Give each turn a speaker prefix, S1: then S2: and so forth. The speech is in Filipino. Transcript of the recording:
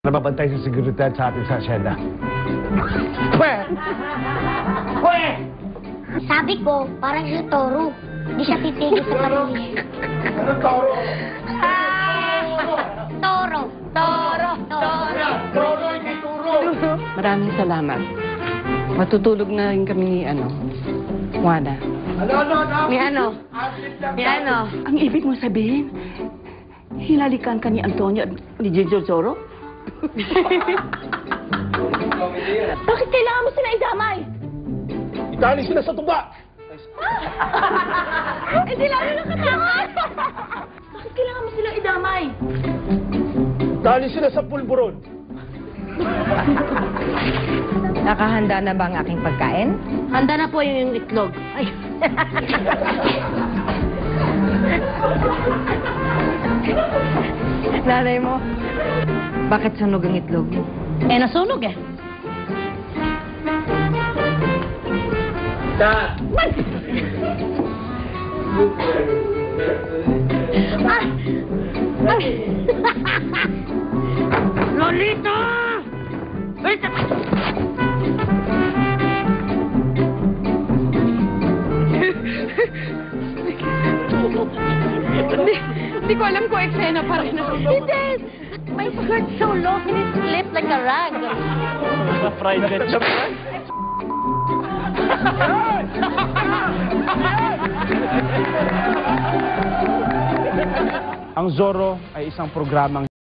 S1: Nababantay sa seguridad sa atin sa asyenda. Pwe! Pwe!
S2: Sabi ko, parang si Toro. Hindi siya titigil sa pamilya.
S1: Ano toro?
S2: Toro. Toro. Toro.
S1: Toro, hindi turo!
S3: Maraming salamat. Matutulog na rin kami ni Juana.
S4: Ni ano?
S3: Ang ibig mo sabihin, hinalikan ka ni Antonio at ni Ginger Zoro?
S4: Bakit kailangan mo sila idamay?
S1: Itali sila sa tuba!
S4: Eh, di lalo na katawan! Bakit kailangan mo sila idamay?
S1: Itali sila sa pulburon!
S5: Nakahanda na ba ang aking pagkain?
S4: Handa na po yung itlog. Ay.
S5: Nanay mo, bakit sunog ang itlog mo?
S4: Eh, nasunog eh. Ay! Ay! Lolita!
S3: Hindi ko alam kung eksena pa rin.
S4: Hindi! My skirt so long and it slipped like a rag.
S1: Fried ketchup. Ang Zorro ay isang programang